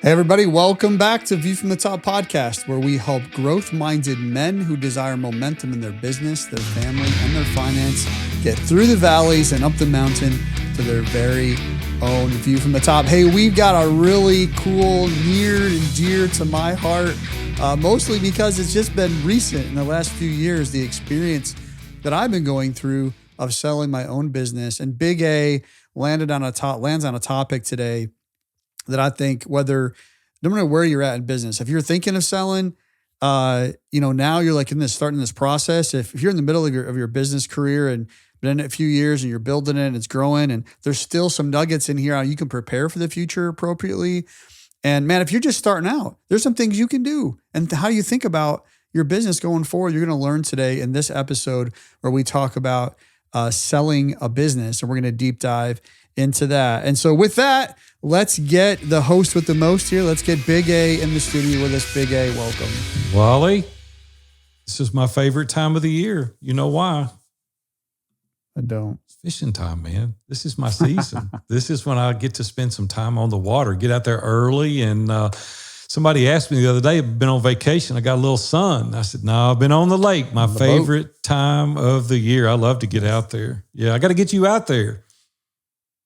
Hey, everybody, welcome back to View from the Top podcast, where we help growth-minded men who desire momentum in their business, their family, and their finance get through the valleys and up the mountain to their very own view from the top. Hey, we've got a really cool, near and dear to my heart, mostly because it's just been recent in the last few years, the experience that I've been going through of selling my own business. And Big A lands on a topic today that I think, no matter where you're at in business, if you're thinking of selling, now you're like starting this process. If you're in the middle of your business career and been in it a few years and you're building it and it's growing, and there's still some nuggets in here how you can prepare for the future appropriately. And man, if you're just starting out, there's some things you can do. And how you think about your business going forward, you're going to learn today in this episode where we talk about selling a business, and we're going to deep dive into that. And so with that, let's get the host with the most here. Let's get Big A in the studio with us. Big A, welcome. Wally, this is my favorite time of the year. You know why? I don't. It's fishing time, man. This is my season. This is when I get to spend some time on the water, get out there early. And somebody asked me the other day, I've been on vacation. I got a little sun. I said, no, I've been on the lake. My favorite time of the year. I love to get out there. Yeah, I got to get you out there.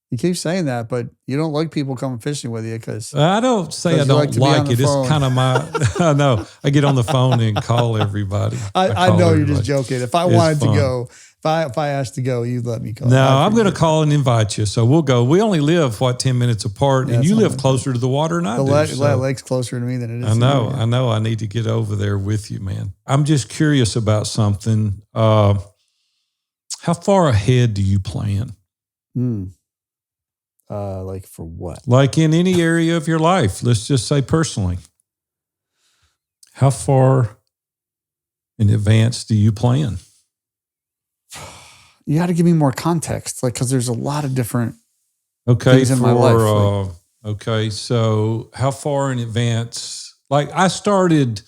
You keep saying that, but you don't like people coming fishing with you because I don't say I don't like it. It's kind of I know. I get on the phone and call everybody. I know you're just joking. If I wanted to go, if I asked to go, you'd let me go. No, I'm going to call and invite you. So we'll go. We only live, 10 minutes apart, and you live closer to the water than I do. The lake's closer to me than it is. I know. I need to get over there with you, man. I'm just curious about something. How far ahead do you plan? Like for what? Like in any area of your life. Let's just say personally. How far in advance do you plan? You got to give me more context, because there's a lot of different things in my life. Okay, so how far in advance? Like I started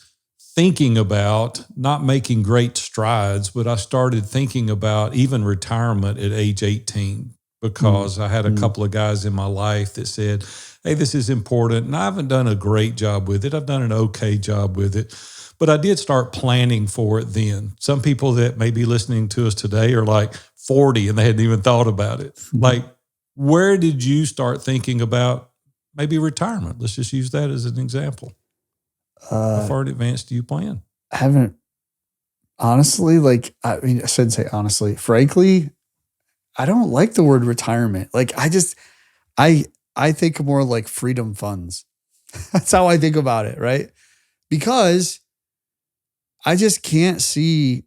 thinking about not making great strides, but I started thinking about even retirement at age 18. Because I had a couple of guys in my life that said, hey, this is important. And I haven't done a great job with it. I've done an okay job with it. But I did start planning for it then. Some people that may be listening to us today are like 40 and they hadn't even thought about it. Like, where did you start thinking about maybe retirement? Let's just use that as an example. How far in advance do you plan? I haven't, honestly, I shouldn't say honestly, frankly, I don't like the word retirement. I think more like freedom funds. That's how I think about it, right? Because I just can't see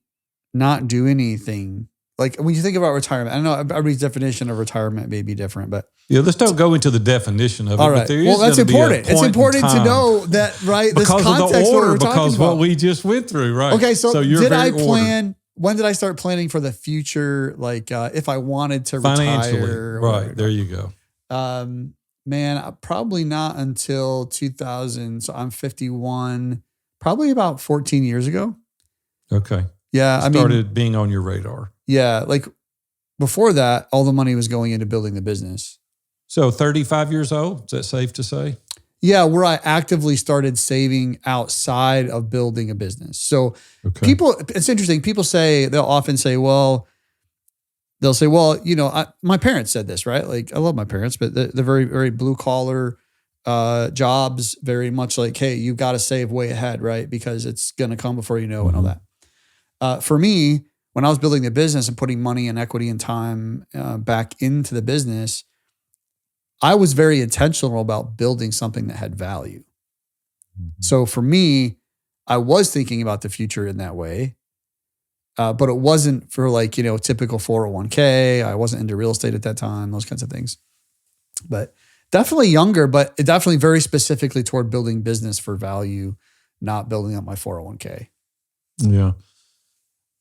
not doing anything. Like when you think about retirement, I know everybody's definition of retirement may be different, but yeah, let's don't go into the definition of it. All right. But there well, that's important. It's important to know that, right? This because context of the order, what we're because about. what we just went through, right? Okay, so you're did I very plan? ordered. When did I start planning for the future? If I wanted to Financially, retire, right? There you go. Man, probably not until 2000. So I'm 51. Probably about 14 years ago. Okay. Yeah, started being on your radar. Yeah, before that, all the money was going into building the business. So 35 years old. Is that safe to say? Yeah, where I actively started saving outside of building a business. So it's interesting. They'll often say, my parents said this, right? I love my parents, but they're very, very blue collar jobs, very much like, hey, you've got to save way ahead, right? Because it's going to come before you know and all that. For me, when I was building the business and putting money and equity and time back into the business, I was very intentional about building something that had value. So for me, I was thinking about the future in that way, but it wasn't for typical 401k. I wasn't into real estate at that time, those kinds of things. But definitely younger, but definitely very specifically toward building business for value, not building up my 401k. Yeah.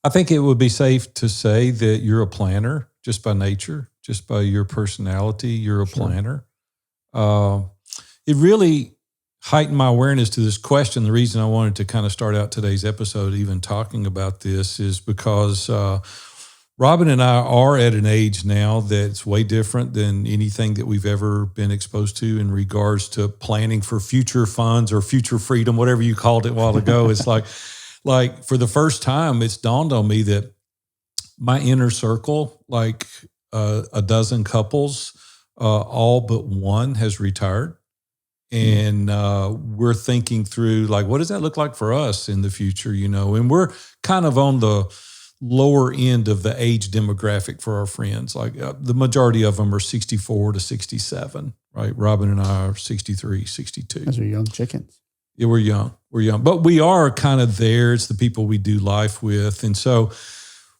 I think it would be safe to say that you're a planner just by nature. Just by your personality, you're a planner. It really heightened my awareness to this question. The reason I wanted to kind of start out today's episode even talking about this is because Robin and I are at an age now that's way different than anything that we've ever been exposed to in regards to planning for future funds or future freedom, whatever you called it a while ago. It's like for the first time, it's dawned on me that my inner circle, like a dozen couples, all but one has retired. And we're thinking through, like, what does that look like for us in the future, And we're kind of on the lower end of the age demographic for our friends. Like the majority of them are 64 to 67, right? Robin and I are 63, 62. Those are young chickens. Yeah, we're young. But we are kind of there. It's the people we do life with. And so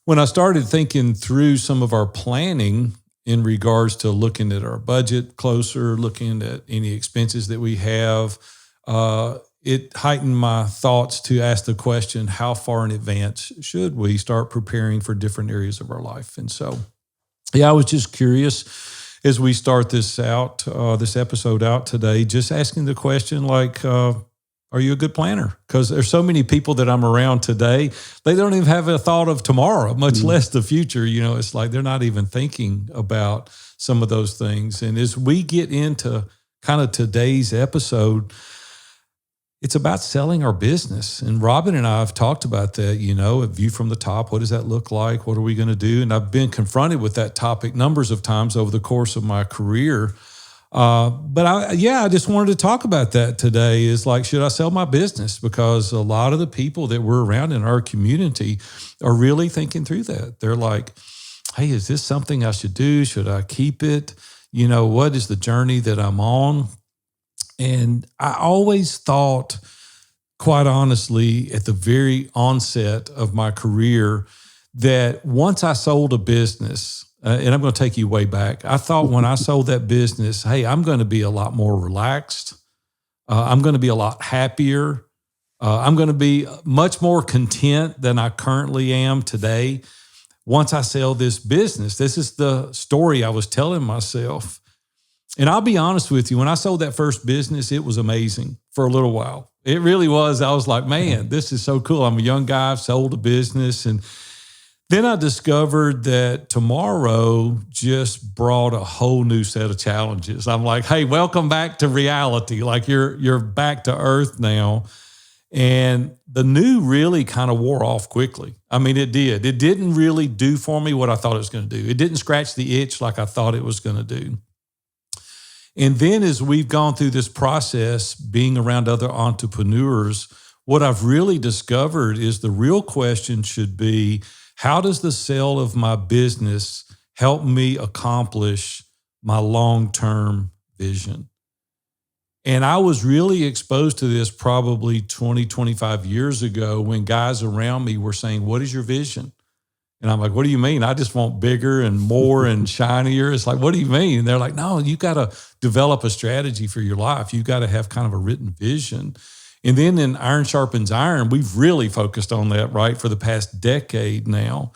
when I started thinking through some of our planning in regards to looking at our budget closer, looking at any expenses that we have, it heightened my thoughts to ask the question, how far in advance should we start preparing for different areas of our life? And so, I was just curious as we start this episode out today, just asking the question, like, are you a good planner? Because there's so many people that I'm around today, they don't even have a thought of tomorrow, much less the future. It's like they're not even thinking about some of those things. And as we get into kind of today's episode, it's about selling our business. And Robin and I have talked about that, a view from the top. What does that look like? What are we going to do? And I've been confronted with that topic numbers of times over the course of my career. But I just wanted to talk about that today is like, should I sell my business? Because a lot of the people that we're around in our community are really thinking through that. They're like, hey, is this something I should do? Should I keep it? What is the journey that I'm on? And I always thought, quite honestly, at the very onset of my career, that once I sold a business, and I'm going to take you way back, I thought when I sold that business, hey, I'm going to be a lot more relaxed. I'm going to be a lot happier. I'm going to be much more content than I currently am today. Once I sell this business, this is the story I was telling myself. And I'll be honest with you, when I sold that first business, it was amazing for a little while. It really was. I was like, man, this is so cool. I'm a young guy, I've sold a business. And then I discovered that tomorrow just brought a whole new set of challenges. I'm like, hey, welcome back to reality. Like you're back to earth now. And the new really kind of wore off quickly. I mean, it did. It didn't really do for me what I thought it was going to do. It didn't scratch the itch like I thought it was going to do. And then as we've gone through this process, being around other entrepreneurs, what I've really discovered is the real question should be, how does the sale of my business help me accomplish my long-term vision? And I was really exposed to this probably 20, 25 years ago when guys around me were saying, what is your vision? And I'm like, what do you mean? I just want bigger and more and shinier. It's like, what do you mean? And they're like, no, you got to develop a strategy for your life. You got to have kind of a written vision. And then in Iron Sharpens Iron, we've really focused on that, right, for the past decade now.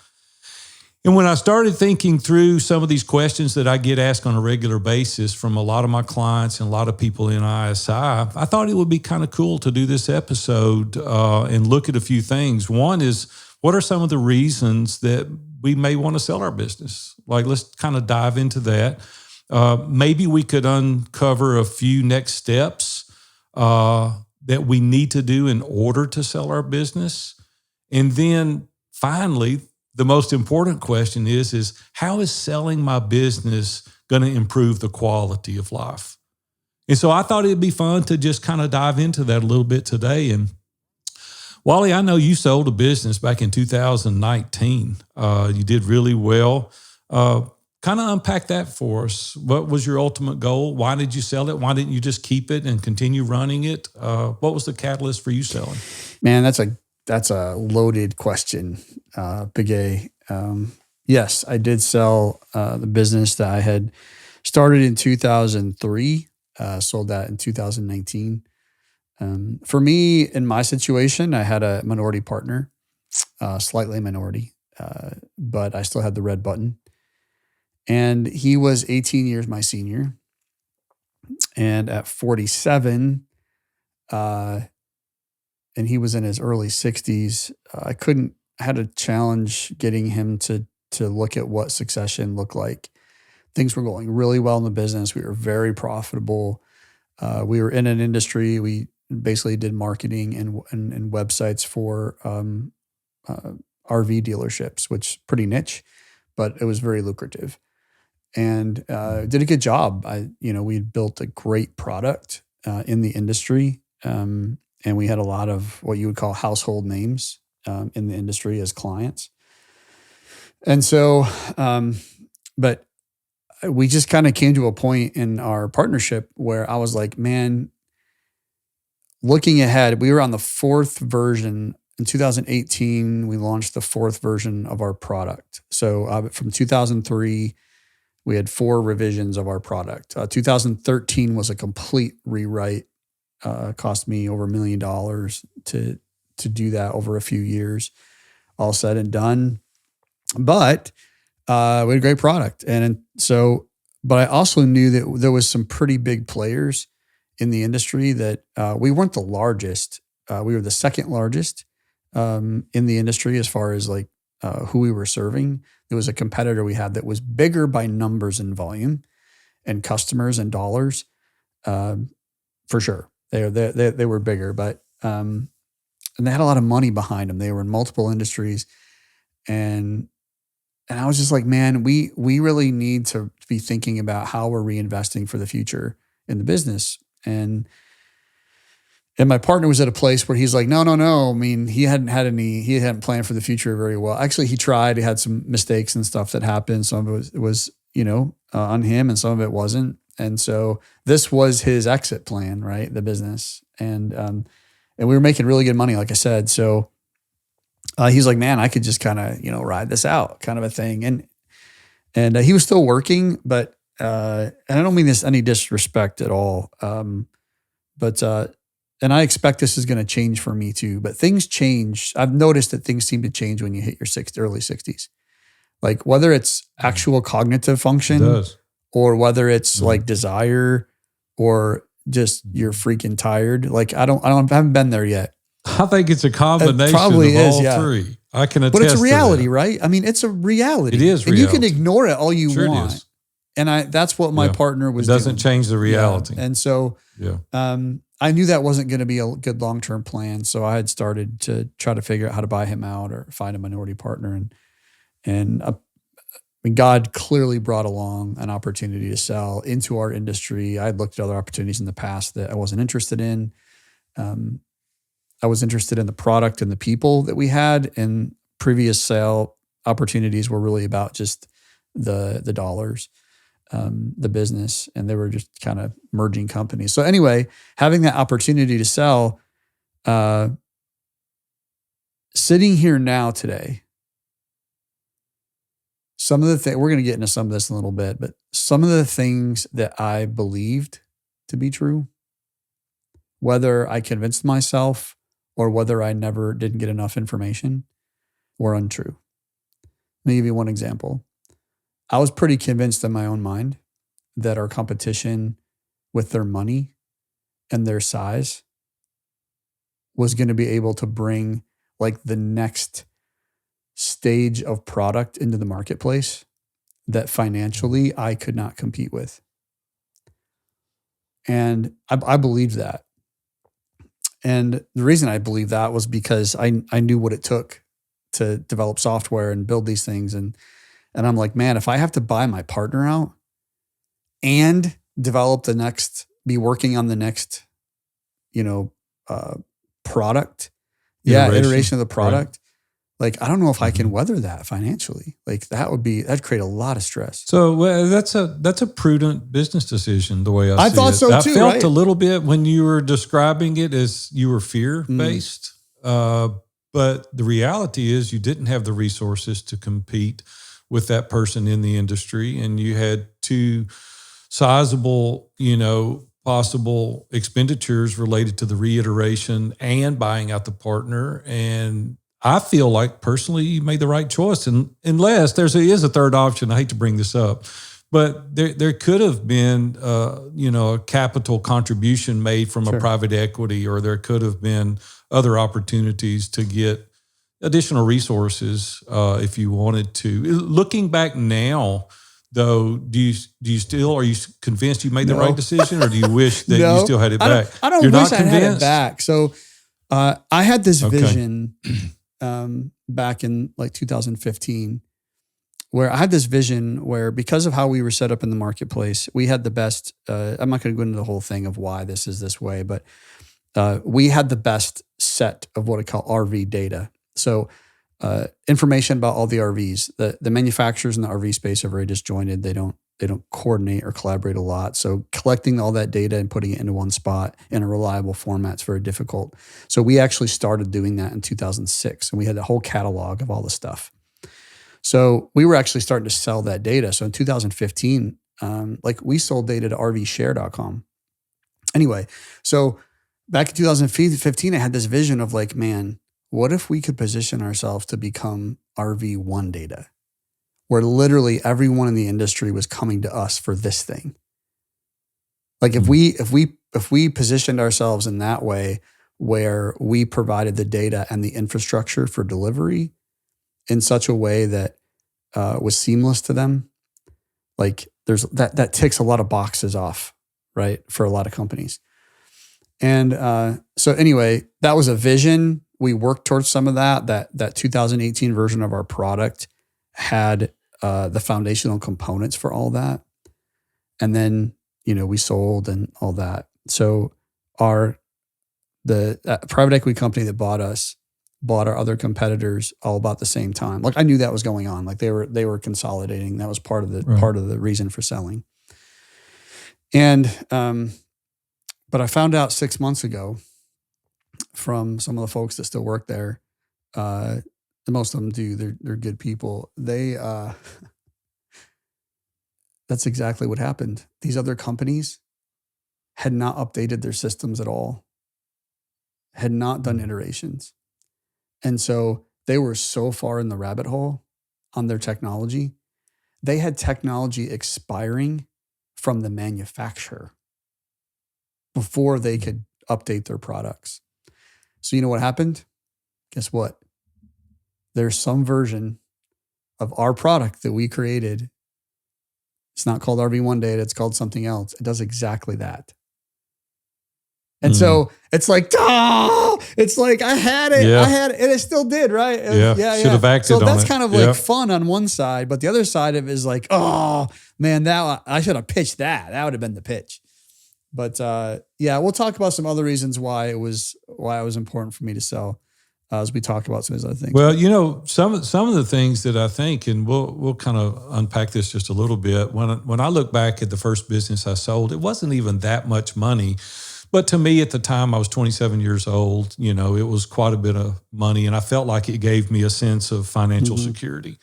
And when I started thinking through some of these questions that I get asked on a regular basis from a lot of my clients and a lot of people in ISI, I thought it would be kind of cool to do this episode and look at a few things. One is, what are some of the reasons that we may want to sell our business? Like, let's kind of dive into that. Maybe we could uncover a few next steps that we need to do in order to sell our business. And then finally, the most important question is how is selling my business going to improve the quality of life? And so I thought it'd be fun to just kind of dive into that a little bit today. And Wally, I know you sold a business back in 2019. You did really well. Kind of unpack that for us. What was your ultimate goal? Why did you sell it? Why didn't you just keep it and continue running it? What was the catalyst for you selling? Man, that's a loaded question, Big A. Yes, I did sell the business that I had started in 2003. Sold that in 2019. For me, in my situation, I had a minority partner, slightly minority, but I still had the red button. And he was 18 years my senior. And at 47, and he was in his early 60s, I had a challenge getting him to to look at what succession looked like. Things were going really well in the business. We were very profitable. We were in an industry. We basically did marketing and websites for RV dealerships, which is pretty niche, but it was very lucrative, and did a good job. We had built a great product in the industry, and we had a lot of what you would call household names in the industry as clients. And so, but we just kind of came to a point in our partnership where I was like, man, looking ahead, we were on the 4th version. In 2018, we launched the 4th version of our product. So from 2003, we had 4 revisions of our product. 2013 was a complete rewrite. Cost me over $1 million to do that over a few years, all said and done. But we had a great product. But I also knew that there was some pretty big players in the industry that we weren't the largest. We were the 2nd largest in the industry as far as like who we were serving. There was a competitor we had that was bigger by numbers and volume and customers and dollars, for sure. They were bigger, but and they had a lot of money behind them. They were in multiple industries, and I was just like, man, we really need to be thinking about how we're reinvesting for the future in the business. And my partner was at a place where he's like, no. I mean, he hadn't planned for the future very well. Actually, he tried. He had some mistakes and stuff that happened. Some of it was on him, and some of it wasn't. And so this was his exit plan, right? The business, and we were making really good money, like I said. So he's like, man, I could just kind of ride this out, kind of a thing. And he was still working, but and I don't mean this any disrespect at all, but and I expect this is going to change for me too. But things change. I've noticed that things seem to change when you hit your early 60s. Like whether it's actual cognitive function, or whether it's like desire, or just you're freaking tired. Like I haven't been there yet. I think it's a combination it probably of is, all yeah. 3. I can attest. But it's a reality, to that. right? I mean, it's a reality. It is reality. And you can ignore it all you Sure want. It is. And that's what my partner was doing. It doesn't doing. change the reality. Yeah. And so I knew that wasn't going to be a good long-term plan. So I had started to try to figure out how to buy him out or find a minority partner. And I mean, God clearly brought along an opportunity to sell into our industry. I had looked at other opportunities in the past that I wasn't interested in. I was interested in the product and the people that we had, and previous sale opportunities were really about just the dollars, the business, and they were just kind of merging companies. So anyway, having that opportunity to sell, sitting here now today, some of the things, we're going to get into some of this in a little bit, but some of the things that I believed to be true, whether I convinced myself or whether I didn't get enough information, were untrue. Let me give you one example. I was pretty convinced in my own mind that our competition with their money and their size was going to be able to bring like the next stage of product into the marketplace that financially I could not compete with. And I believed that. And the reason I believed that was because I knew what it took to develop software and build these things. And I'm like, man, if I have to buy my partner out and develop be working on the next, product, iteration of the product, like, I don't know if I can weather that financially. Like that'd create a lot of stress. So that's a prudent business decision, the way I see it. I thought so too, I felt right? a little bit when you were describing it as you were fear-based. But the reality is you didn't have the resources to compete with that person in the industry. And you had 2 sizable, possible expenditures related to the reiteration and buying out the partner. And I feel like personally you made the right choice, and unless there is a third option. I hate to bring this up, but there could have been a capital contribution made from a private equity, or there could have been other opportunities to get additional resources if you wanted to. Looking back now, though, are you convinced you made the right decision, or do you wish that you still had it back? I don't You're wish not I convinced? had it back. So I had this vision back in like 2015, where I had this vision where, because of how we were set up in the marketplace, we had the best, I'm not going to go into the whole thing of why this is this way, but we had the best set of what I call RV data. So information about all the RVs. The manufacturers in the RV space are very disjointed. They don't coordinate or collaborate a lot. So collecting all that data and putting it into one spot in a reliable format is very difficult. So we actually started doing that in 2006, and we had a whole catalog of all the stuff. So we were actually starting to sell that data. So in 2015, we sold data to rvshare.com. Anyway, so back in 2015, I had this vision of like, man, what if we could position ourselves to become RV1 data, where literally everyone in the industry was coming to us for this thing? Like if we positioned ourselves in that way, where we provided the data and the infrastructure for delivery in such a way that was seamless to them, like there's that ticks a lot of boxes off, right, for a lot of companies. And so anyway, that was a vision. We worked towards some of that. That 2018 version of our product had the foundational components for all that. And then, we sold and all that. So the private equity company that bought us bought our other competitors all about the same time. Like I knew that was going on. Like they were consolidating. That was part of the reason for selling. And but I found out 6 months ago from some of the folks that still work there. Most of them do. They're good people. That's exactly what happened. These other companies had not updated their systems at all, had not done iterations. And so they were so far in the rabbit hole on their technology. They had technology expiring from the manufacturer before they could update their products. So you know what happened? Guess what? There's some version of our product that we created. It's not called RV1 data. It's called something else. It does exactly that. And so it's like, it's like I had it, and it still did, right? Should have acted on it. So that's kind of like fun on one side, but the other side of it is like, oh man, I should have pitched that. That would have been the pitch. But we'll talk about some other reasons why it was important for me to sell as we talk about some of these other things. Well, some of the things that I think, and we'll kind of unpack this just a little bit. When I look back at the first business I sold, it wasn't even that much money. But to me at the time, I was 27 years old. It was quite a bit of money, and I felt like it gave me a sense of financial security.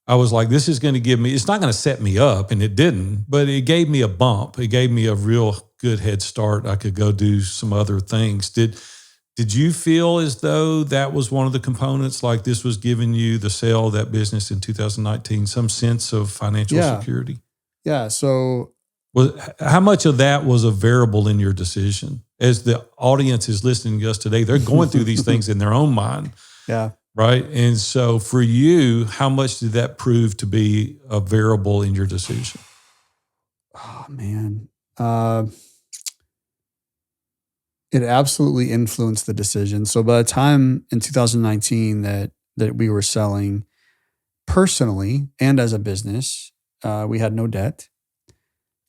I was like, this is going to give me, it's not going to set me up, and it didn't, but it gave me a bump. It gave me a real good head start. I could go do some other things. Did you feel as though that was one of the components, like this was giving you the sale of that business in 2019, some sense of financial security? Yeah. So how much of that was a variable in your decision? As the audience is listening to us today, they're going through these things in their own mind. Yeah. Right. And so for you, how much did that prove to be a variable in your decision? Oh, man. It absolutely influenced the decision. So by the time in 2019 that we were selling personally and as a business, we had no debt.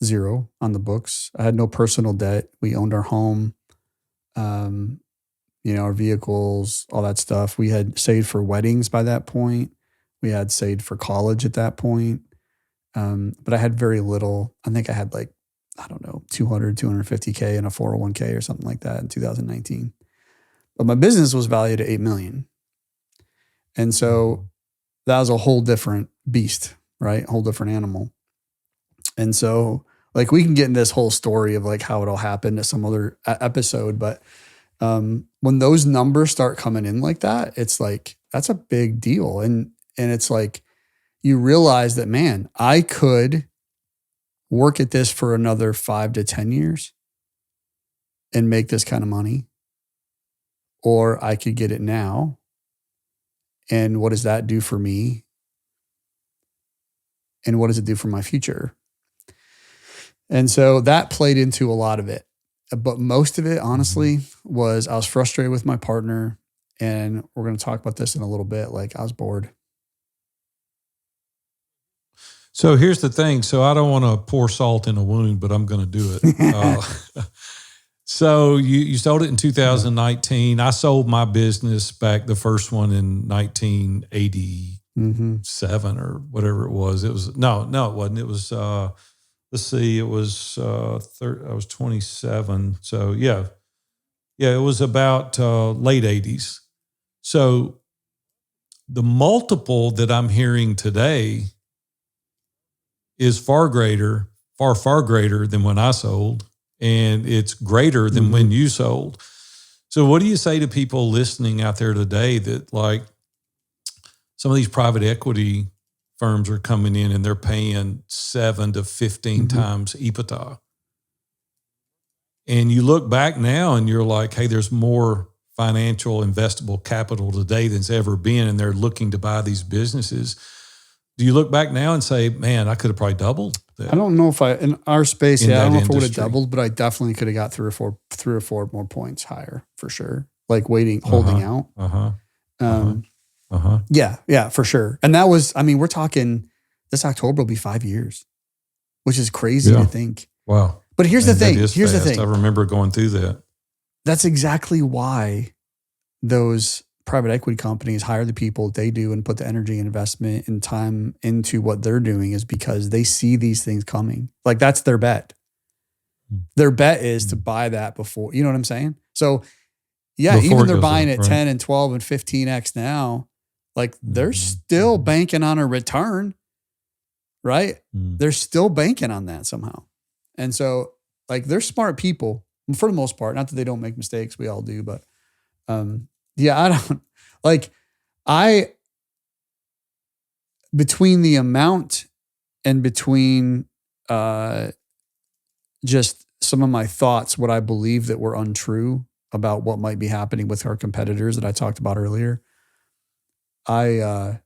Zero on the books. I had no personal debt. We owned our home, our vehicles, all that stuff. We had saved for weddings by that point. We had saved for college at that point. But I had very little. I think I had 250K in a 401k or something like that in 2019. But my business was valued at $8 million. And so that was a whole different beast, right? A whole different animal. And so we can get in this whole story of how it all happened at some other episode. But when those numbers start coming in like that, it's that's a big deal. And it's you realize that, man, I could work at this for another 5 to 10 years and make this kind of money, or I could get it now And what does that do for me? And what does it do for my future? And so that played into a lot of it. But most of it, honestly, was I was frustrated with my partner. And we're going to talk about this in a little bit. Like, I was bored. So here's the thing. So I don't want to pour salt in a wound, but I'm going to do it. So you sold it in 2019. I sold my business back, the first one, in 1987 or whatever it was. It was no, it wasn't. It was let's see, it was I was 27. So yeah, it was about late 80s. So the multiple that I'm hearing today is far greater than when I sold, and it's greater than when you sold. So what do you say to people listening out there today that, like, some of these private equity firms are coming in and they're paying 7 to 15 times EBITDA? And you look back now and you're like, hey, there's more financial investable capital today than's ever been, and they're looking to buy these businesses. Do you look back now and say, man, I could have probably doubled that? I don't know if in our space, I don't know if I would have doubled, but I definitely could have got three or four more points higher for sure. Like holding out. Yeah, for sure. And that was, we're talking, this October will be 5 years, which is crazy to think. Wow. But here's the thing. Here's the thing. I remember going through that. That's exactly why those private equity companies hire the people they do and put the energy and investment and time into what they're doing, is because they see these things coming. Like, that's their bet. Their bet is to buy that before, you know what I'm saying? So yeah, before even they're buying at 10 and 12 and 15x now, like, they're still banking on a return, right? They're still banking on that somehow. And so, like, they're smart people for the most part. Not that they don't make mistakes. We all do, but yeah, I don't between the amount and between just some of my thoughts, what I believe that were untrue about what might be happening with our competitors that I talked about earlier, I've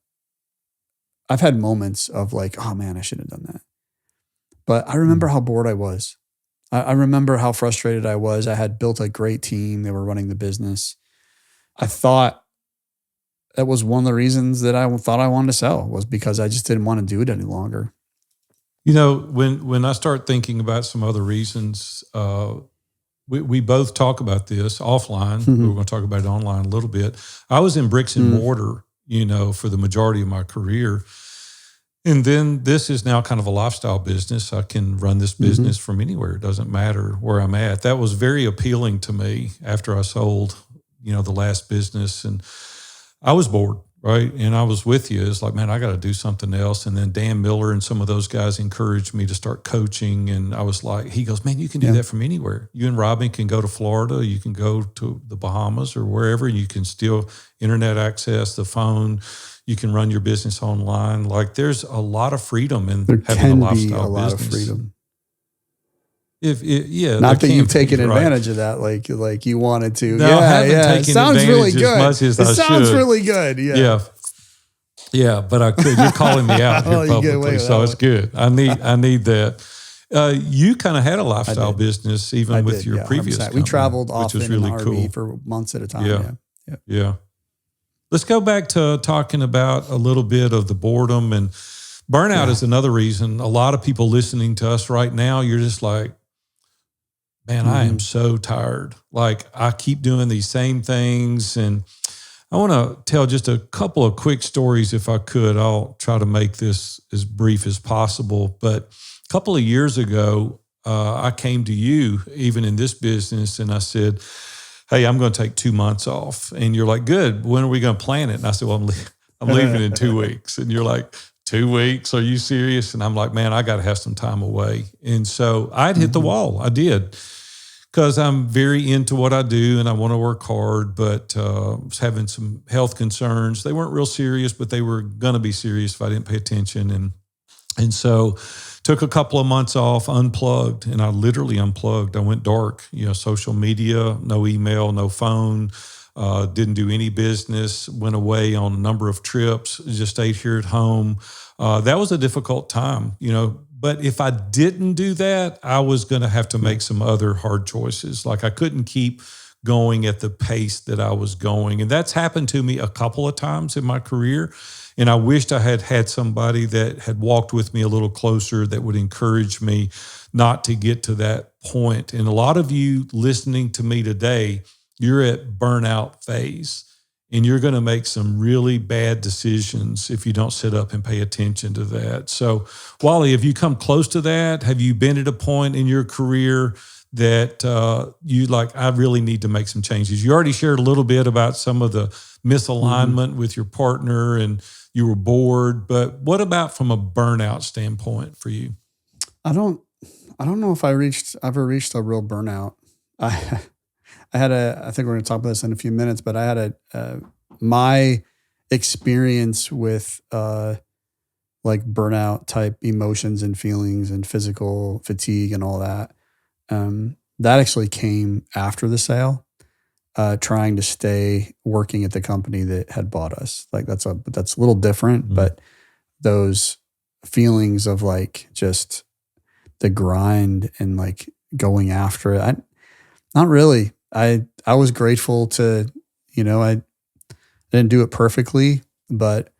had moments of like, oh man, I shouldn't have done that. But I remember how bored I was. I remember how frustrated I was. I had built a great team. They were running the business. I thought that was one of the reasons that I thought I wanted to sell, was because I just didn't want to do it any longer. You know, when I start thinking about some other reasons, we both talk about this offline. We're going to talk about it online a little bit. I was in bricks and mortar, for the majority of my career. And then this is now kind of a lifestyle business. I can run this business from anywhere. It doesn't matter where I'm at. That was very appealing to me after I sold, the last business. And I was bored, right? And I was with you. It's like, man, I got to do something else. And then Dan Miller and some of those guys encouraged me to start coaching. And I was like, he goes, man, you can do that from anywhere. You and Robin can go to Florida. You can go to the Bahamas or wherever. You can still internet access, the phone. You can run your business online. Like, there's a lot of freedom in having a lifestyle business. There can be a lot of freedom. Not that you've taken advantage of that, like you wanted to. No, I haven't taken sounds advantage really good. As much as it I sounds should. really good. Yeah, but I could. You're calling me out here publicly, so it's good. I need that. You kind of had a lifestyle business even with your previous company. We traveled often which was really in an cool. RV for months at a time. Yeah. Let's go back to talking about a little bit of the boredom, and burnout is another reason. A lot of people listening to us right now, you're just like, man, I am so tired. Like, I keep doing these same things. And I want to tell just a couple of quick stories if I could. I'll try to make this as brief as possible. But a couple of years ago, I came to you, even in this business, and I said, hey, I'm going to take 2 months off. And you're like, good. When are we going to plan it? And I said, well, I'm leaving in 2 weeks. And you're like, 2 weeks? Are you serious? And I'm like, man, I got to have some time away. And so I'd hit the wall. I did. Because I'm very into what I do and I want to work hard, but was having some health concerns. They weren't real serious, but they were going to be serious if I didn't pay attention. And so took a couple of months off, unplugged, and I literally unplugged. I went dark, social media, no email, no phone. didn't do any business, went away on a number of trips, just stayed here at home. That was a difficult time, but if I didn't do that, I was going to have to make some other hard choices. Like I couldn't keep going at the pace that I was going. And that's happened to me a couple of times in my career. And I wished I had had somebody that had walked with me a little closer that would encourage me not to get to that point. And a lot of you listening to me today, you're at burnout phase. And you're going to make some really bad decisions if you don't sit up and pay attention to that. So, Wally, have you come close to that? Have you been at a point in your career that I really need to make some changes? You already shared a little bit about some of the misalignment with your partner and you were bored, but what about from a burnout standpoint for you? I don't know if I ever reached a real burnout. I think we're going to talk about this in a few minutes, but I had my experience with like burnout type emotions and feelings and physical fatigue and all that. That actually came after the sale, trying to stay working at the company that had bought us. Like that's a little different, but those feelings of like just the grind and like going after it, not really. I was grateful to, I didn't do it perfectly, but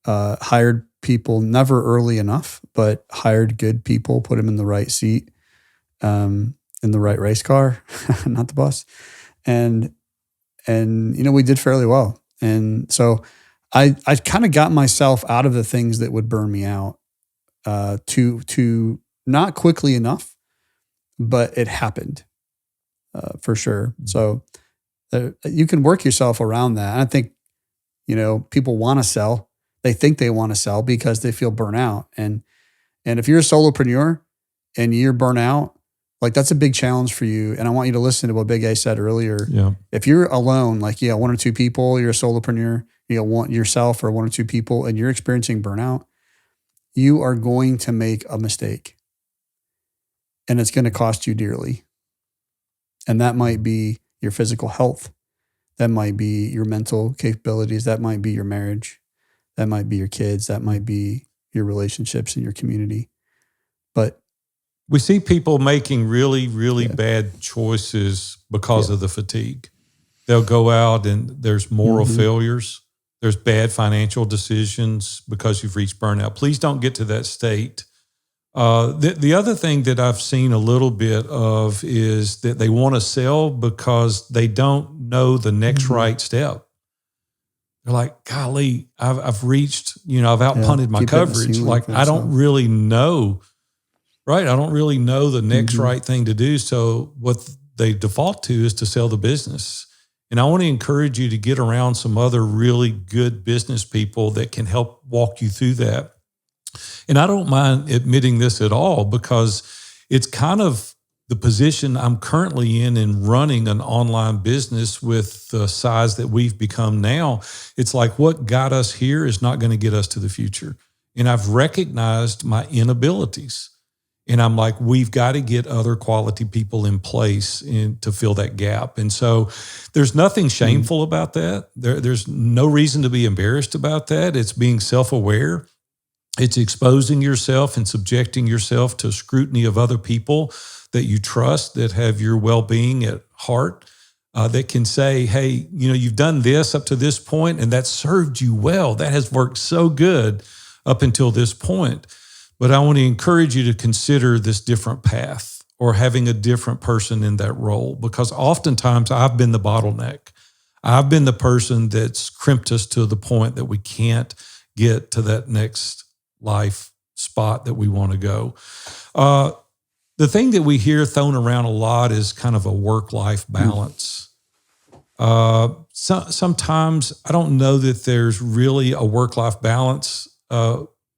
hired people, never early enough, but hired good people, put them in the right seat, in the right race car, not the bus. And we did fairly well. And so I kind of got myself out of the things that would burn me out, to not quickly enough, but it happened. For sure. So you can work yourself around that. And I think, people want to sell. They think they want to sell because they feel burnout. And if you're a solopreneur and you're burnout, like that's a big challenge for you. And I want you to listen to what Big A said earlier. Yeah. If you're alone, like one or two people, you're a solopreneur, want yourself or one or two people, and you're experiencing burnout, you are going to make a mistake. And it's going to cost you dearly. And that might be your physical health. That might be your mental capabilities. That might be your marriage. That might be your kids. That might be your relationships in your community. But we see people making really, really bad choices because of the fatigue. They'll go out and there's moral failures. There's bad financial decisions because you've reached burnout. Please don't get to that state. The other thing that I've seen a little bit of is that they want to sell because they don't know the next right step. They're like, golly, I've reached, I've outpunted my coverage. Like I don't really know, right? I don't really know the next right thing to do. So what they default to is to sell the business. And I want to encourage you to get around some other really good business people that can help walk you through that. And I don't mind admitting this at all because it's kind of the position I'm currently in running an online business with the size that we've become now. It's like what got us here is not going to get us to the future. And I've recognized my inabilities. And I'm like, we've got to get other quality people in place to fill that gap. And so there's nothing shameful about that. There's no reason to be embarrassed about that. It's being self-aware. It's exposing yourself and subjecting yourself to scrutiny of other people that you trust, that have your well-being at heart, that can say, hey, you've done this up to this point and that served you well. That has worked so good up until this point. But I want to encourage you to consider this different path or having a different person in that role, because oftentimes I've been the bottleneck. I've been the person that's crimped us to the point that we can't get to that next life spot that we want to go. The thing that we hear thrown around a lot is kind of a work-life balance. Sometimes I don't know that there's really a work-life balance.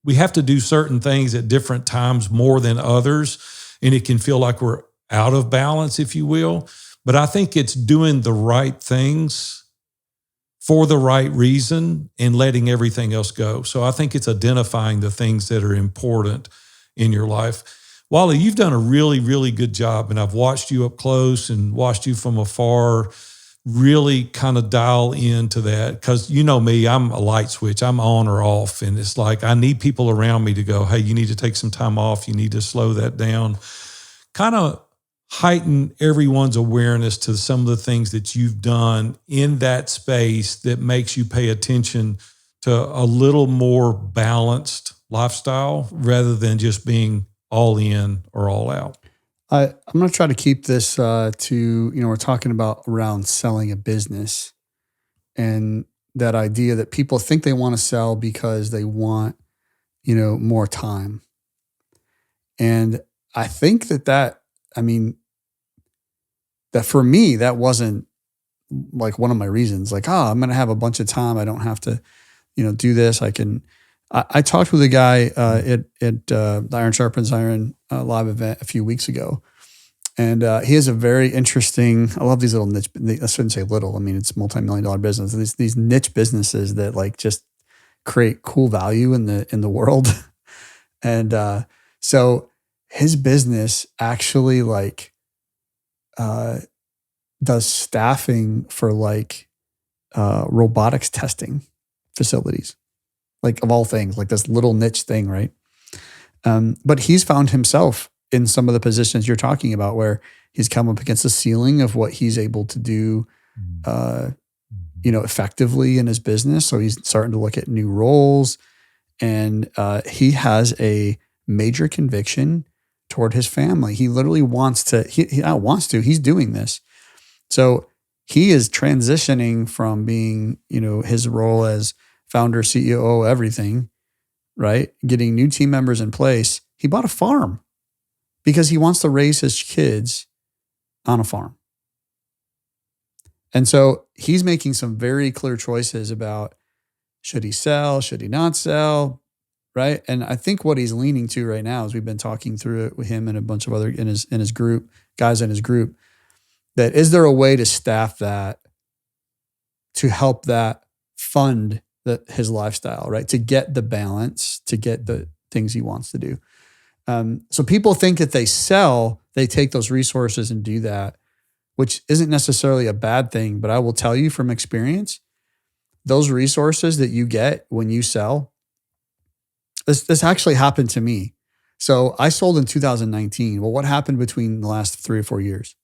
We have to do certain things at different times more than others, and it can feel like we're out of balance, if you will. But I think it's doing the right things for the right reason and letting everything else go. So I think it's identifying the things that are important in your life. Wally, you've done a really, really good job, and I've watched you up close and watched you from afar really kind of dial into that, because you know me, I'm a light switch. I'm on or off. And it's like I need people around me to go, hey, you need to take some time off. You need to slow that down. Kind of heighten everyone's awareness to some of the things that you've done in that space that makes you pay attention to a little more balanced lifestyle rather than just being all in or all out. I'm going to try to keep this to, we're talking about around selling a business and that idea that people think they want to sell because they want, more time. And I think that for me, that wasn't like one of my reasons, like, I'm going to have a bunch of time. I don't have to, do this. I talked with a guy at the Iron Sharpens Iron live event a few weeks ago. And he has a very interesting, I love these little niche, I shouldn't say little, it's multi-million-dollar business. These niche businesses that like just create cool value in the world. And so his business actually like does staffing for like robotics testing facilities, like of all things, like this little niche thing, right? But he's found himself in some of the positions you're talking about where he's come up against the ceiling of what he's able to do, effectively in his business. So he's starting to look at new roles, and he has a major conviction toward his family. He literally wants to, he's doing this. So he is transitioning from being, his role as founder, CEO, everything, right? Getting new team members in place. He bought a farm because he wants to raise his kids on a farm. And so he's making some very clear choices about should he sell, should he not sell, right? And I think what he's leaning to right now, as we've been talking through it with him and a bunch of other in his group, guys in his group, that is there a way to staff that to help that fund his lifestyle, right? To get the balance, to get the things he wants to do. So people think that they sell, they take those resources and do that, which isn't necessarily a bad thing. But I will tell you from experience, those resources that you get when you sell, this actually happened to me. So I sold in 2019. Well, what happened between the last 3 or 4 years?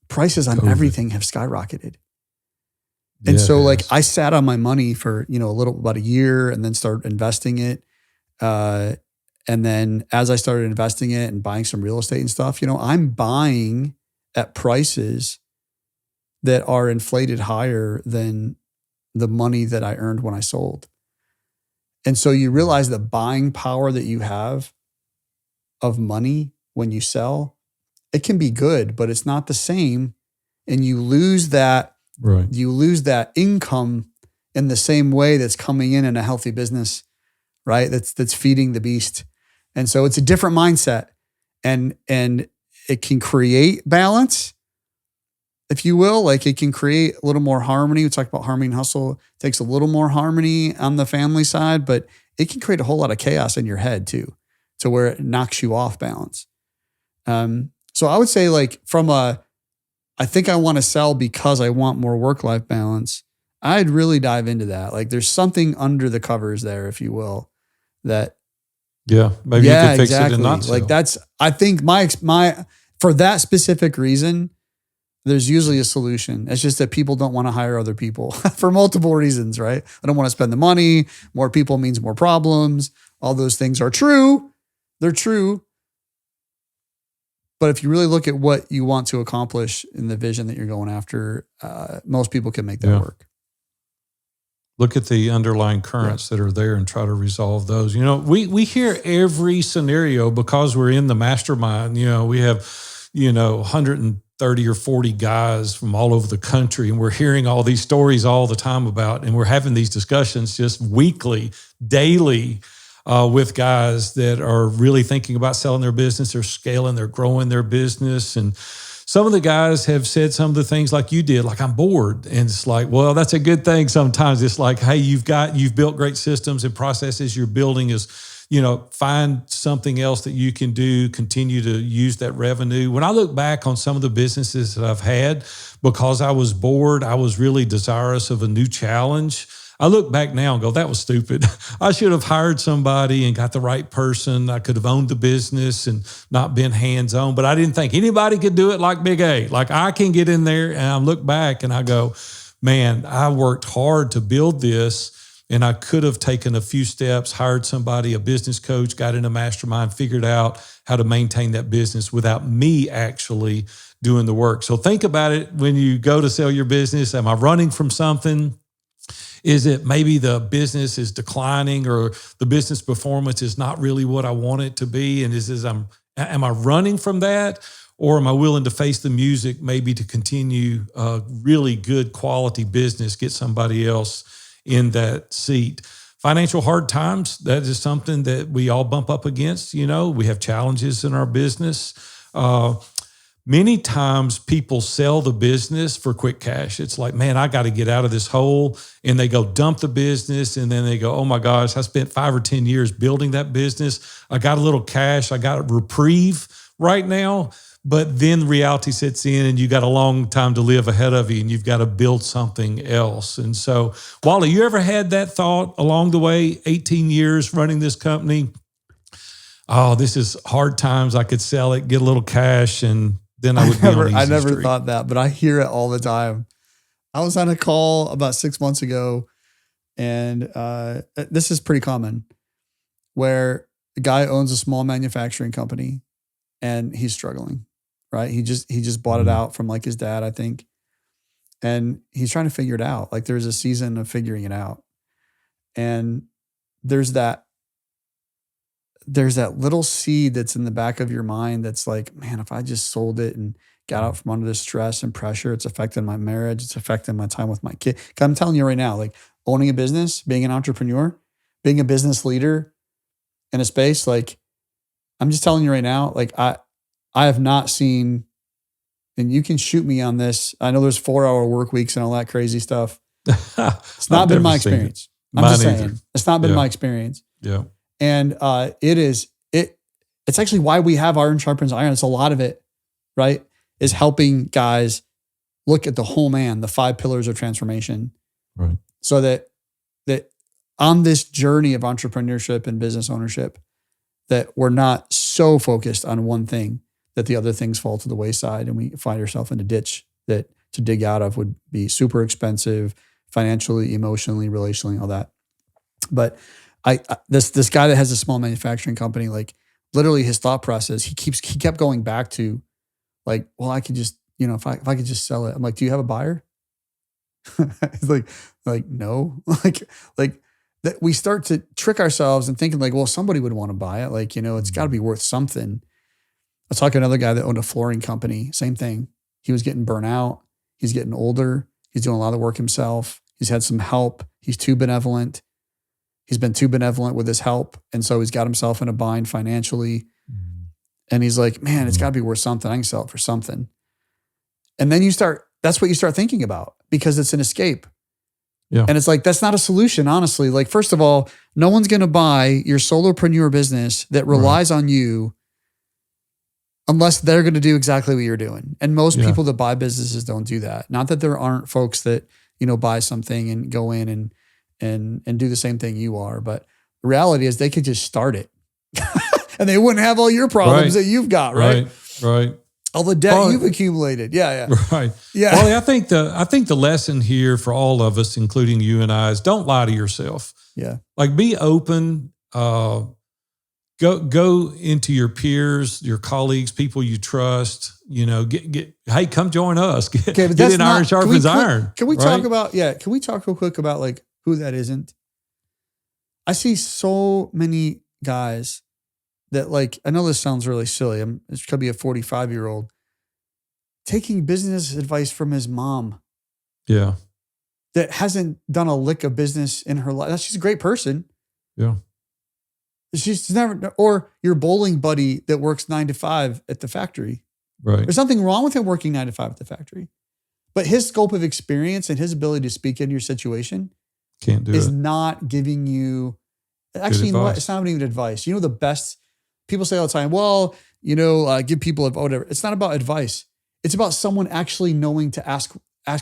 Prices on everything have skyrocketed. And so like I sat on my money for, about a year and then started investing it. And then as I started investing it and buying some real estate and stuff, I'm buying at prices that are inflated higher than the money that I earned when I sold. And so you realize the buying power that you have of money when you sell, it can be good, but it's not the same. And you lose that, right? You lose that income in the same way that's coming in a healthy business, right? That's feeding the beast. And so it's a different mindset, and it can create balance, if you will. Like it can create a little more harmony. We talk about harmony and hustle. It takes a little more harmony on the family side, but it can create a whole lot of chaos in your head too, to where it knocks you off balance. So I would say like I think I want to sell because I want more work-life balance. I'd really dive into that. Like there's something under the covers there, if you will, that maybe you can fix it and not sell. Like that's, I think my for that specific reason, there's usually a solution. It's just that people don't want to hire other people for multiple reasons, right? I don't want to spend the money. More people means more problems. All those things are true. They're true. But if you really look at what you want to accomplish in the vision that you're going after, most people can make that work. Look at the underlying currents that are there and try to resolve those. We hear every scenario because we're in the mastermind. We have, 130 or 40 guys from all over the country, and we're hearing all these stories all the time about, and we're having these discussions just weekly, daily, with guys that are really thinking about selling their business, they're scaling, they're growing their business. And some of the guys have said some of the things like you did, like I'm bored. And it's like, well, that's a good thing sometimes. It's like, hey, you've built great systems and processes. You're building is find something else that you can do, continue to use that revenue. When I look back on some of the businesses that I've had, because I was bored, I was really desirous of a new challenge. I look back now and go, that was stupid. I should have hired somebody and got the right person. I could have owned the business and not been hands-on, but I didn't think anybody could do it like Big A. Like I can get in there, and I look back and I go, man, I worked hard to build this, and I could have taken a few steps, hired somebody, a business coach, got in a mastermind, figured out how to maintain that business without me actually doing the work. So think about it when you go to sell your business. Am I running from something? Is it maybe the business is declining or the business performance is not really what I want it to be? And am I running from that? Or am I willing to face the music maybe to continue a really good quality business, get somebody else in that seat? Financial hard times, that is something that we all bump up against. We have challenges in our business. Many times people sell the business for quick cash. It's like, man, I got to get out of this hole. And they go dump the business. And then they go, oh my gosh, I spent 5 or 10 years building that business. I got a little cash. I got a reprieve right now. But then reality sets in and you got a long time to live ahead of you and you've got to build something else. And so, Wally, you ever had that thought along the way, 18 years running this company? Oh, this is hard times. I could sell it, get a little cash, and then I would be on easy I never street. thought that, but I hear it all the time. I was on a call about 6 months ago, and this is pretty common, where the guy owns a small manufacturing company, and he's struggling, right? He just bought it out from like his dad, I think, and he's trying to figure it out. Like there's a season of figuring it out, and there's that little seed that's in the back of your mind that's like, man, if I just sold it and got out from under this stress and pressure, it's affecting my marriage, it's affecting my time with my kid. 'Cause I'm telling you right now, like owning a business, being an entrepreneur, being a business leader in a space, like I'm just telling you right now, like I have not seen, and you can shoot me on this. I know there's 4-hour work weeks and all that crazy stuff. It's not been my experience. I'm just saying, it's not been my experience. Yeah. And it's actually why we have Iron Sharpens Iron. It's a lot of it, right? Is helping guys look at the whole man, the 5 pillars of transformation. Right. So that on this journey of entrepreneurship and business ownership, that we're not so focused on one thing that the other things fall to the wayside and we find ourselves in a ditch that to dig out of would be super expensive, financially, emotionally, relationally, all that. But this guy that has a small manufacturing company, like literally his thought process, he kept going back to like, well, I could just, if I could just sell it. I'm like, do you have a buyer? He's like, no, like that we start to trick ourselves and thinking like, well, somebody would want to buy it. Like, it's gotta be worth something. I was talking to another guy that owned a flooring company, same thing. He was getting burnt out. He's getting older. He's doing a lot of work himself. He's had some help. He's too benevolent. He's been too benevolent with his help. And so he's got himself in a bind financially. And he's like, man, it's got to be worth something. I can sell it for something. And then that's what you start thinking about because it's an escape. Yeah. And it's like, that's not a solution, honestly. Like, first of all, no one's going to buy your solopreneur business that relies on you unless they're going to do exactly what you're doing. And most people that buy businesses don't do that. Not that there aren't folks that, buy something and go in and do the same thing you are. But the reality is they could just start it and they wouldn't have all your problems that you've got, right? Right. All the debt you've accumulated. Yeah. Right. Yeah. Well, I think the lesson here for all of us, including you and I, is don't lie to yourself. Yeah. Like be open, go into your peers, your colleagues, people you trust, hey, come join us. Get in Iron Sharpens Iron. Can we talk about, can we talk real quick about like who that isn't? I see so many guys that like, I know this sounds really silly. This could be a 45-year-old taking business advice from his mom. Yeah. That hasn't done a lick of business in her life. She's a great person. Yeah. She's never, or your bowling buddy that works 9 to 5 at the factory. Right. There's nothing wrong with him working 9 to 5 at the factory, but his scope of experience and his ability to speak into your situation is not giving you Actually, you know what? It's not even advice. You know, the best people say all the time, well, give people whatever. It's not about advice. It's about someone actually knowing to ask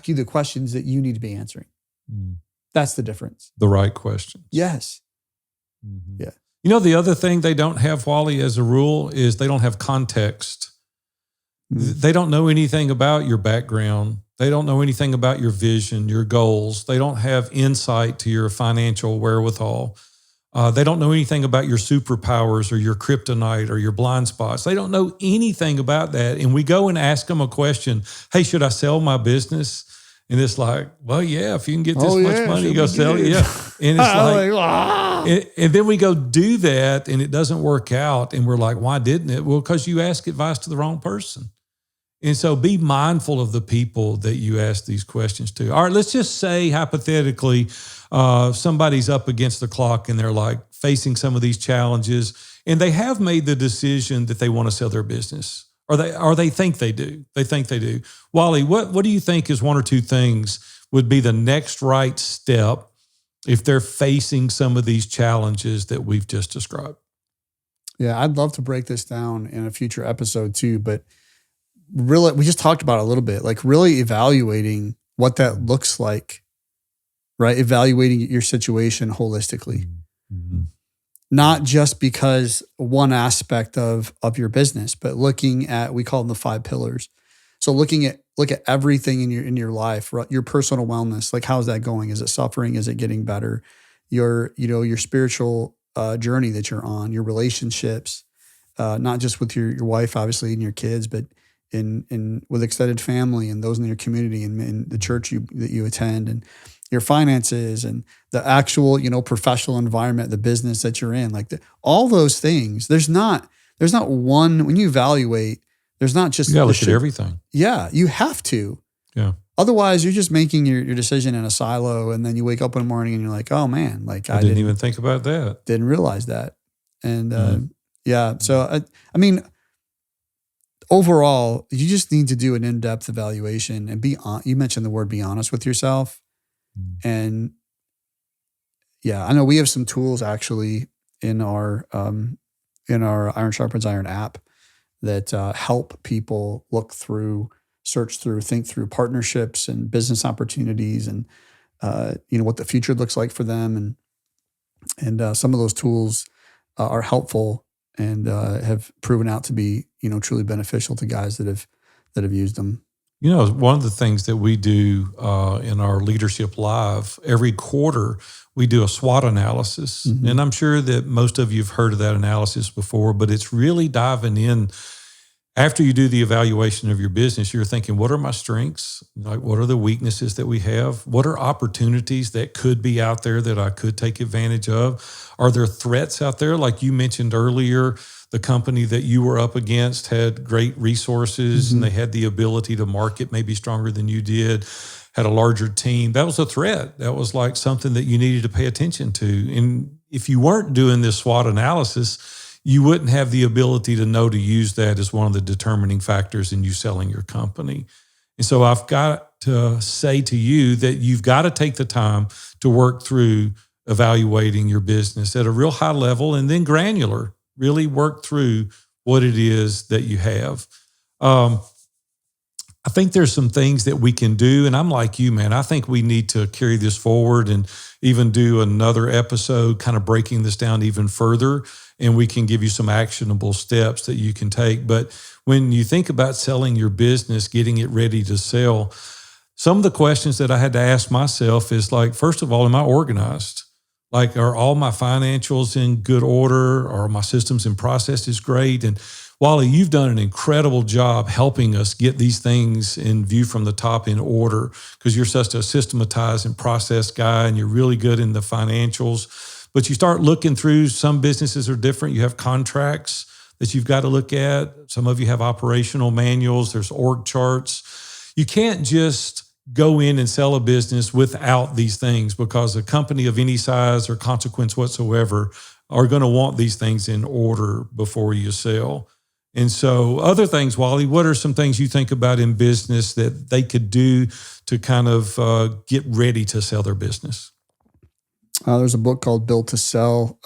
you the questions that you need to be answering. Mm. That's the difference. The right questions. Yes. Mm-hmm. Yeah. You know, the other thing they don't have, Wally, as a rule, is they don't have context. Mm. They don't know anything about your background. They don't know anything about your vision, your goals. They don't have insight to your financial wherewithal. They don't know anything about your superpowers or your kryptonite or your blind spots. They don't know anything about that. And we go and ask them a question. Hey, should I sell my business? And it's like, well, yeah, if you can get this much money, you go sell it. Yeah. And it's like, and then we go do that and it doesn't work out. And we're like, why didn't it? Well, because you asked advice to the wrong person. And so be mindful of the people that you ask these questions to. All right, let's just say hypothetically, somebody's up against the clock and they're like facing some of these challenges and they have made the decision that they want to sell their business or they think they do. They think they do. Wally, what do you think is one or two things would be the next right step if they're facing some of these challenges that we've just described? Yeah, I'd love to break this down in a future episode too, but really, we just talked about it a little bit, like really evaluating what that looks like, right? Evaluating your situation holistically, mm-hmm. Not just because one aspect of your business, but looking at, we call them the 5 pillars. So look at everything in your life, right? Your personal wellness, like how's that going? Is it suffering? Is it getting better? Your spiritual journey that you're on, your relationships, not just with your wife, obviously, and your kids, but in with extended family and those in your community and in the church that you attend, and your finances and the actual, professional environment, the business that you're in, like all those things. There's not one, when you evaluate, there's not just, you gotta look at everything. Yeah. You have to. Yeah. Otherwise you're just making your decision in a silo. And then you wake up in the morning and you're like, oh man, like I didn't even think about that. Didn't realize that. And yeah. So I mean, overall, you just need to do an in-depth evaluation and you mentioned the word, be honest with yourself. And yeah, I know we have some tools actually in our Iron Sharpens Iron app that help people look through, search through, think through partnerships and business opportunities and what the future looks like for them. And some of those tools are helpful and have proven out to be, truly beneficial to guys that have used them. One of the things that we do in our Leadership Live, every quarter, we do a SWOT analysis. Mm-hmm. And I'm sure that most of you have heard of that analysis before, but it's really diving in. After you do the evaluation of your business, you're thinking, what are my strengths? Like, what are the weaknesses that we have? What are opportunities that could be out there that I could take advantage of? Are there threats out there? Like you mentioned earlier, the company that you were up against had great resources, mm-hmm. and they had the ability to market maybe stronger than you did, had a larger team. That was a threat. That was like something that you needed to pay attention to. And if you weren't doing this SWOT analysis, you wouldn't have the ability to know to use that as one of the determining factors in you selling your company. And so I've got to say to you that you've got to take the time to work through evaluating your business at a real high level and then granular, really work through what it is that you have. I think there's some things that we can do, and I'm like you, man. I think we need to carry this forward and even do another episode kind of breaking this down even further, and we can give you some actionable steps that you can take. But when you think about selling your business, getting it ready to sell, some of the questions that I had to ask myself is like, first of all, am I organized? Like, are all my financials in good order? Are my systems and processes great? And Wally, you've done an incredible job helping us get these things in view from the top in order because you're such a systematized and process guy and you're really good in the financials. But you start looking through, some businesses are different. You have contracts that you've got to look at. Some of you have operational manuals. There's org charts. You can't just go in and sell a business without these things because a company of any size or consequence whatsoever are going to want these things in order before you sell. And so other things, Wally, what are some things you think about in business that they could do to kind of get ready to sell their business? There's a book called Built to Sell.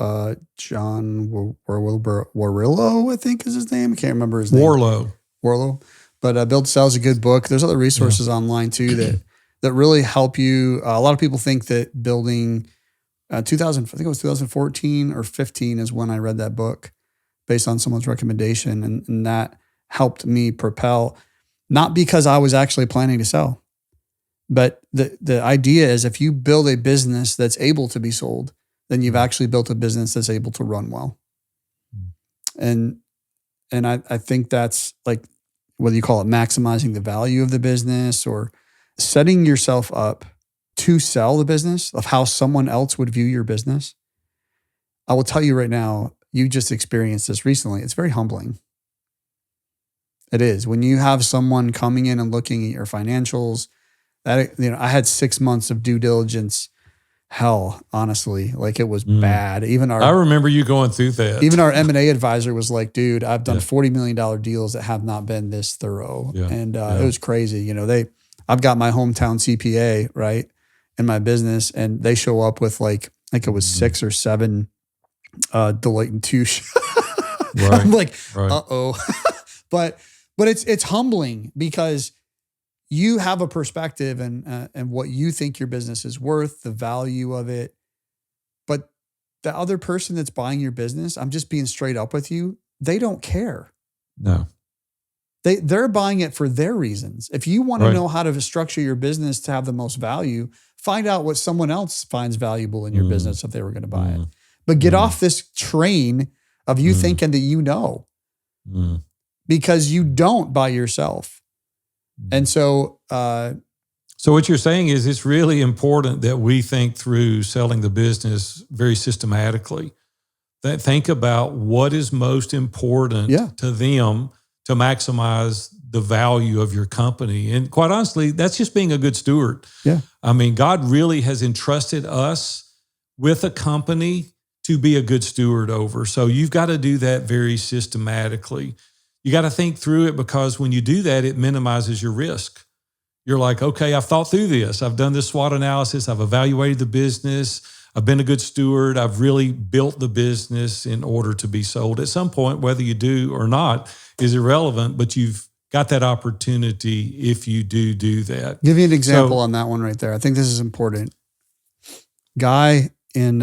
John Warrillow, I think is his name. I can't remember his name. Warlow. But Built to Sell is a good book. There's other resources online too that really help you. A lot of people think that building 2000, I think it was 2014 or 15 is when I read that book based on someone's recommendation. And that helped me propel, not because I was actually planning to sell, but the idea is if you build a business that's able to be sold, then you've actually built a business that's able to run well. And I think that's like, whether you call it maximizing the value of the business or setting yourself up to sell the business of how someone else would view your business. I will tell you right now, you just experienced this recently. It's very humbling. It is. When you have someone coming in and looking at your financials, that, I had 6 months of due diligence hell, honestly. Like, it was bad. I remember you going through that. Even our M&A advisor was like, dude, I've done $40 million deals that have not been this thorough. Yeah. And it was crazy. I've got my hometown CPA, right, in my business, and they show up with like, I think it was 6 or 7 Deloitte & Touche. Right. I'm like, uh-oh. But it's humbling because you have a perspective and what you think your business is worth, the value of it. But the other person that's buying your business, I'm just being straight up with you, they don't care. No. They're buying it for their reasons. If you want to know how to structure your business to have the most value, find out what someone else finds valuable in your business if they were going to buy it. But get off this train of you thinking that because you don't by yourself. And so what you're saying is it's really important that we think through selling the business very systematically. That think about what is most important to them to maximize the value of your company. And quite honestly, that's just being a good steward. Yeah. I mean, God really has entrusted us with a company to be a good steward over. So you've got to do that very systematically. You got to think through it because when you do that, it minimizes your risk. You're like, okay, I've thought through this. I've done this SWOT analysis. I've evaluated the business. I've been a good steward. I've really built the business in order to be sold. At some point, whether you do or not is irrelevant, but you've got that opportunity if you do that. Give you an example on that one right there. I think this is important. Guy in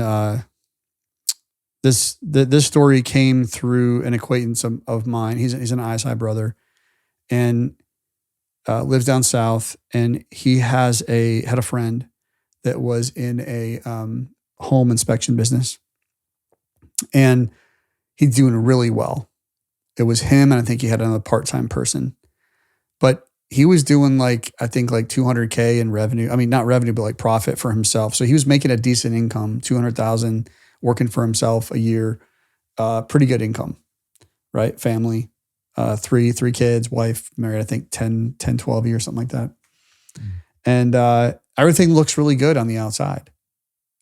this story came through an acquaintance of mine. He's an ISI brother and lives down south. And he had a friend that was in a home inspection business. And he's doing really well. It was him, and I think he had another part-time person. But he was doing I think $200K in revenue. I mean, not revenue, but like profit for himself. So he was making a decent income, $200,000 working for himself a year. Pretty good income, right? Family, three kids, wife, married, I think 10, 12 years, something like that. And everything looks really good on the outside.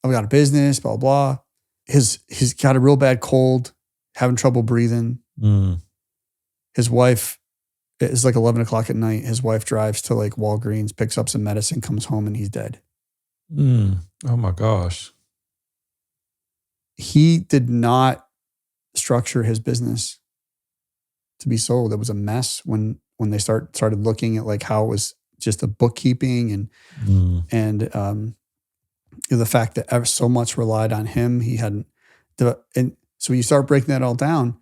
I've got a business, blah, blah. He's got a real bad cold, having trouble breathing. His wife, it's like 11 o'clock at night. His wife drives to like Walgreens, picks up some medicine, comes home, and he's dead. Oh my gosh. He did not structure his business to be sold. It was a mess when they started looking at like how it was just the bookkeeping and the fact that ever so much relied on him. He hadn't, and so you start breaking that all down.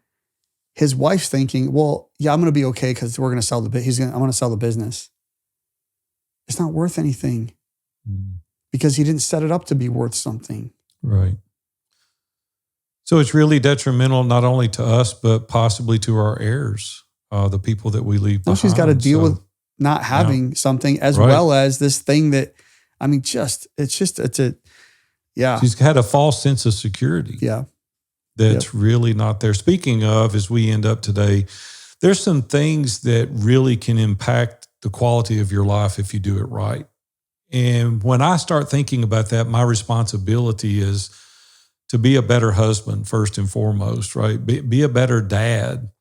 His wife's thinking, well, yeah, I'm going to be okay because we're going to sell I'm going to sell the business. It's not worth anything because he didn't set it up to be worth something. Right. So it's really detrimental not only to us, but possibly to our heirs, the people that we leave behind. She's got to deal with not having something as well as this thing that, I mean, she's had a false sense of security. Yeah. That's really not there. Speaking of, as we end up today, there's some things that really can impact the quality of your life if you do it right. And when I start thinking about that, my responsibility is to be a better husband, first and foremost, right? Be a better dad.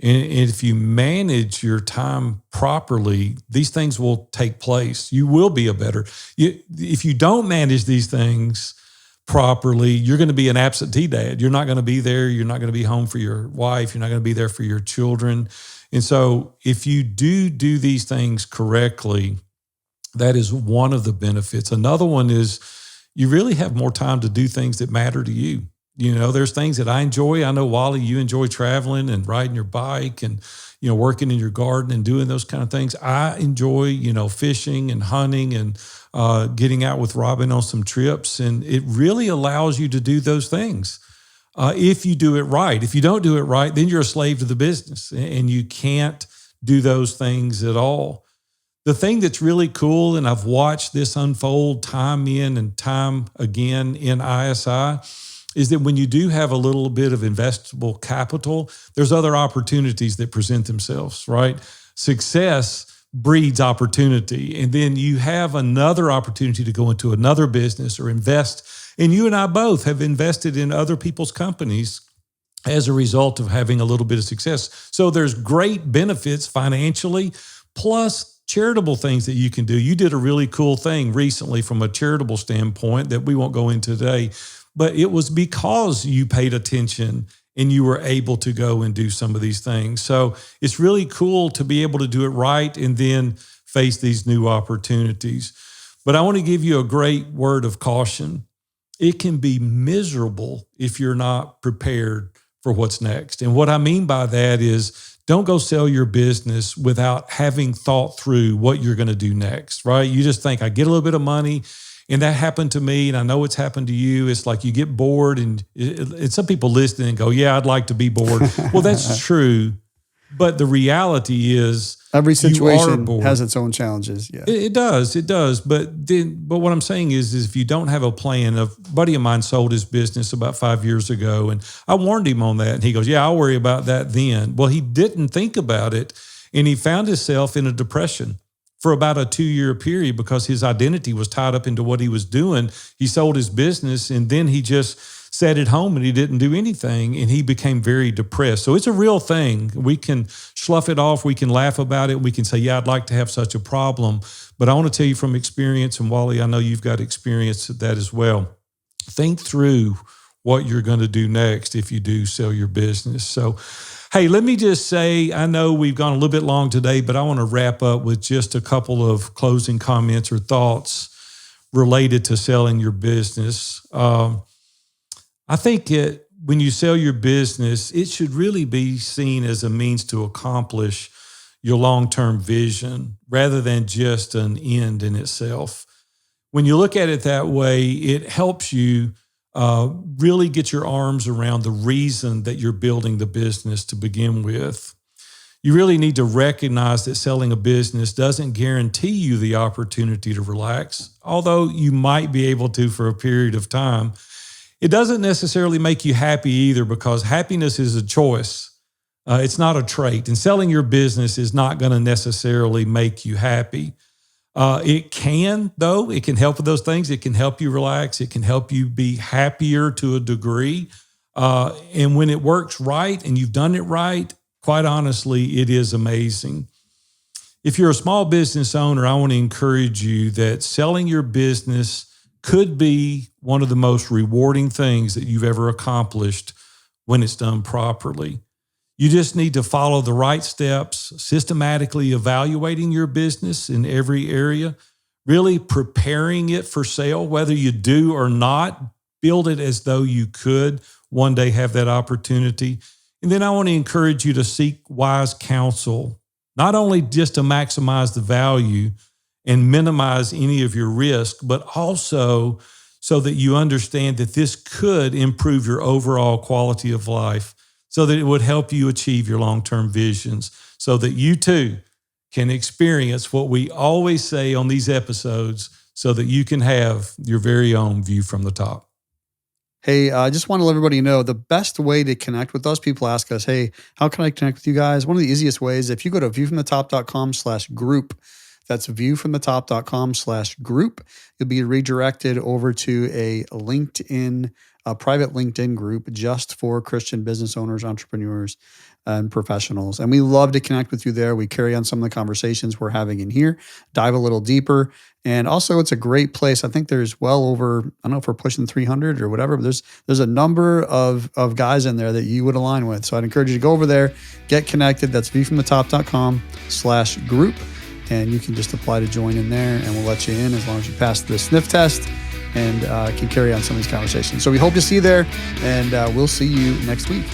And if you manage your time properly, these things will take place. You will be if you don't manage these things properly, you're going to be an absentee dad. You're not going to be there. You're not going to be home for your wife. You're not going to be there for your children. And so if you do these things correctly, that is one of the benefits. Another one is you really have more time to do things that matter to you. You know, there's things that I enjoy. I know, Wally, you enjoy traveling and riding your bike and, you know, working in your garden and doing those kind of things. I enjoy, you know, fishing and hunting and getting out with Robin on some trips. And it really allows you to do those things if you do it right. If you don't do it right, then you're a slave to the business and you can't do those things at all. The thing that's really cool, and I've watched this unfold time in and time again in ISI, is that when you do have a little bit of investable capital, there's other opportunities that present themselves, right? Success breeds opportunity. And then you have another opportunity to go into another business or invest. And you and I both have invested in other people's companies as a result of having a little bit of success. So there's great benefits financially, plus charitable things that you can do. You did a really cool thing recently from a charitable standpoint that we won't go into today, but it was because you paid attention and you were able to go and do some of these things. So it's really cool to be able to do it right and then face these new opportunities. But I want to give you a great word of caution. It can be miserable if you're not prepared for what's next. And what I mean by that is don't go sell your business without having thought through what you're going to do next, right? You just think, I get a little bit of money. And that happened to me, and I know it's happened to you. It's like you get bored, and some people listen and go, yeah, I'd like to be bored. Well, that's true. But the reality is every situation has its own challenges. Yeah, it does. But what I'm saying is if you don't have a plan, a buddy of mine sold his business about 5 years ago, and I warned him on that. And he goes, yeah, I'll worry about that then. Well, he didn't think about it, and he found himself in a depression for about a 2-year period because his identity was tied up into what he was doing. He sold his business and then he just sat at home and he didn't do anything and he became very depressed. So it's a real thing. We can slough it off. We can laugh about it. We can say, yeah, I'd like to have such a problem. But I want to tell you from experience, and Wally, I know you've got experience at that as well. Think through what you're going to do next if you do sell your business. So, hey, let me just say, I know we've gone a little bit long today, but I want to wrap up with just a couple of closing comments or thoughts related to selling your business. I think when you sell your business, it should really be seen as a means to accomplish your long-term vision rather than just an end in itself. When you look at it that way, it helps you really get your arms around the reason that you're building the business to begin with. You really need to recognize that selling a business doesn't guarantee you the opportunity to relax, although you might be able to for a period of time. It doesn't necessarily make you happy either because happiness is a choice. It's not a trait. And selling your business is not going to necessarily make you happy. It can, though. It can help with those things. It can help you relax. It can help you be happier to a degree. And when it works right and you've done it right, quite honestly, it is amazing. If you're a small business owner, I want to encourage you that selling your business could be one of the most rewarding things that you've ever accomplished when it's done properly. You just need to follow the right steps, systematically evaluating your business in every area, really preparing it for sale, whether you do or not. Build it as though you could one day have that opportunity. And then I want to encourage you to seek wise counsel, not only just to maximize the value and minimize any of your risk, but also so that you understand that this could improve your overall quality of life, so that it would help you achieve your long-term visions, so that you too can experience what we always say on these episodes, so that you can have your very own view from the top. Hey, I just want to let everybody know the best way to connect with us. People ask us, hey, how can I connect with you guys? One of the easiest ways, if you go to viewfromthetop.com/group, that's viewfromthetop.com/group, you'll be redirected over to a private LinkedIn group just for Christian business owners, entrepreneurs. and professionals. And we love to connect with you there. We carry on some of the conversations we're having in here, dive a little deeper. And also it's a great place. I think there's well over, I don't know if we're pushing 300 or whatever, but there's a number of guys in there that you would align with. So I'd encourage you to go over there, get connected. That's vfromthetop.com/group. And you can just apply to join in there, and we'll let you in as long as you pass the sniff test and can carry on some of these conversations. So we hope to see you there, and we'll see you next week.